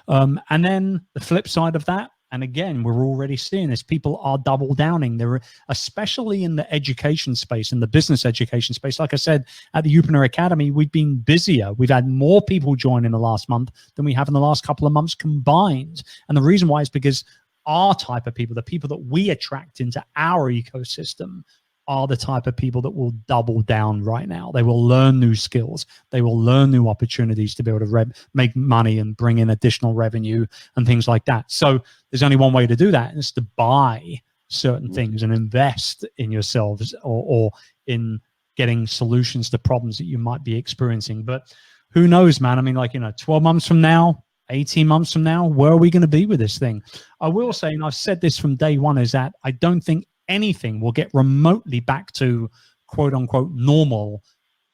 And then the flip side of that, and again, we're already seeing this. People are double downing. They're especially in the education space, in the business education space. Like I said, at the Youpreneur Academy, we've been busier. We've had more people join in the last month than we have in the last couple of months combined. And the reason why is because our type of people, the people that we attract into our ecosystem, are the type of people that will double down right now. They will learn new skills. They will learn new opportunities to be able to make money and bring in additional revenue and things like that. So there's only one way to do that, and it's to buy certain things and invest in yourselves or in getting solutions to problems that you might be experiencing. But who knows, man? I mean, like, 12 months from now, 18 months from now, where are we going to be with this thing? I will say, and I've said this from day one, is that I don't think anything will get remotely back to quote unquote normal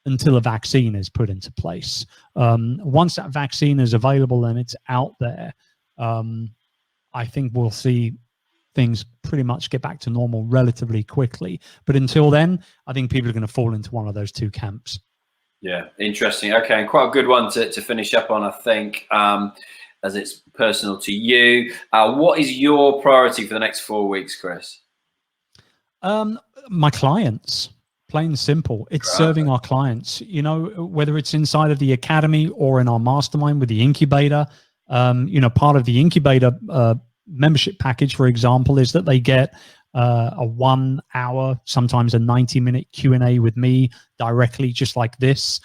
until a vaccine is put into place. Once that vaccine is available and it's out there, I think we'll see things pretty much get back to normal relatively quickly. But until then, I think people are going to fall into one of those two camps. Yeah, interesting. Okay, and quite a good one to finish up on, I think, as it's personal to you. What is your priority for the next 4 weeks, Chris? My clients, plain and simple. It's serving our clients, whether it's inside of the academy or in our mastermind with the incubator. Part of the incubator membership package, for example, is that they get a 1 hour, sometimes a 90-minute Q&A with me directly, just like this,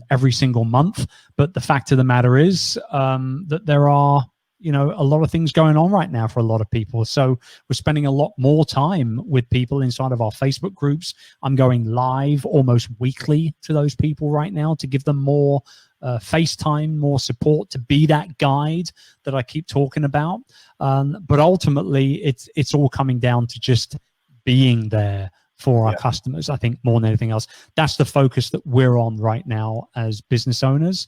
every single month. But the fact of the matter is that there are, a lot of things going on right now for a lot of people. So we're spending a lot more time with people inside of our Facebook groups. I'm going live almost weekly to those people right now to give them more FaceTime, more support, to be that guide that I keep talking about. But ultimately, it's all coming down to just being there for our customers. I think more than anything else, that's the focus that we're on right now as business owners.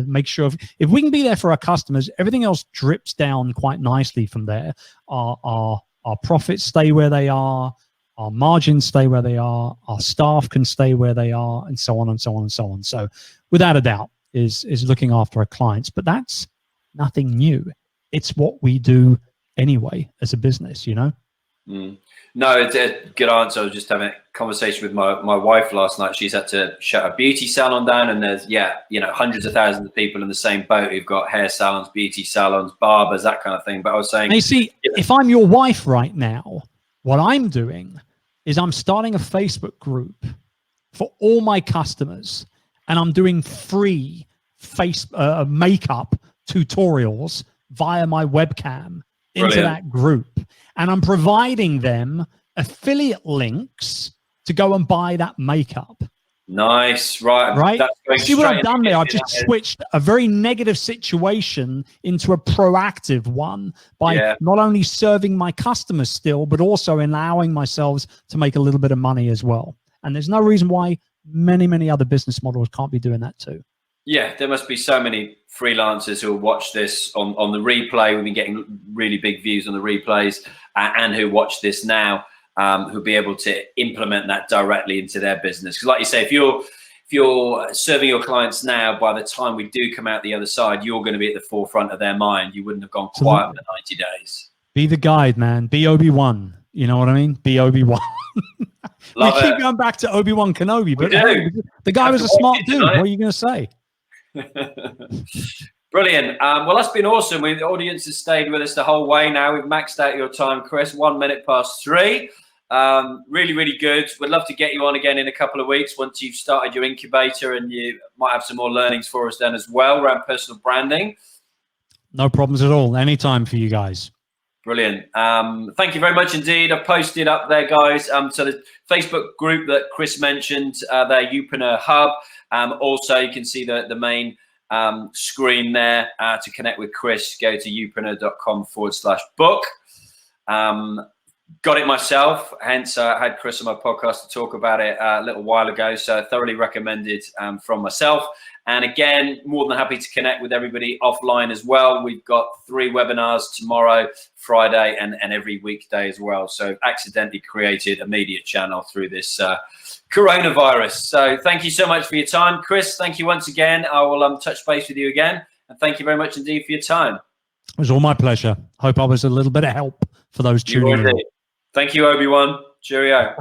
Make sure if we can be there for our customers, everything else drips down quite nicely from there. Our profits stay where they are, our margins stay where they are, our staff can stay where they are, and so on and so on and so on. So without a doubt is looking after our clients, but that's nothing new. It's what we do anyway as a business, No, it's a good answer. I was just having a conversation with my wife last night. She's had to shut a beauty salon down, and there's hundreds of thousands of people in the same boat who've got hair salons, beauty salons, barbers, that kind of thing. But I was saying, if I'm your wife right now, what I'm doing is I'm starting a Facebook group for all my customers, and I'm doing free makeup tutorials via my webcam into that group. And I'm providing them affiliate links to go and buy that makeup. Nice, right? See what I've done there? I've just switched a very negative situation into a proactive one by not only serving my customers still, but also allowing myself to make a little bit of money as well. And there's no reason why many, many other business models can't be doing that too. Yeah, there must be so many freelancers who will watch this on the replay. We've been getting really big views on the replays, and who watch this now, who'll be able to implement that directly into their business. Because like you say, if you're serving your clients now, by the time we do come out the other side, you're going to be at the forefront of their mind. You wouldn't have gone quiet for 90 days. Be the guide, man. Be Obi-Wan. You know what I mean? Be Obi-Wan. We keep going back to Obi-Wan Kenobi, but hey, the guy was a smart dude. What are you going to say? Brilliant. Well, that's been awesome. The audience has stayed with us the whole way now. We've maxed out your time, Chris. 1 minute past 3. Really, really good. We'd love to get you on again in a couple of weeks once you've started your incubator, and you might have some more learnings for us then as well around personal branding. No problems at all. Anytime for you guys. Brilliant. Thank you very much indeed. I've posted up there, guys. So the Facebook group that Chris mentioned, their Youpreneur Hub. Also, you can see the main screen there. To connect with Chris, go to youpreneur.com/book. Got it myself, hence I had Chris on my podcast to talk about it a little while ago. So thoroughly recommended from myself. And again, more than happy to connect with everybody offline as well. We've got 3 webinars tomorrow, Friday, and every weekday as well. So accidentally created a media channel through this coronavirus. So thank you so much for your time, Chris. Thank you once again. I will touch base with you again. And thank you very much indeed for your time. It was all my pleasure. Hope I was a little bit of help for those tuning in. Thank you, Obi-Wan. Cheerio.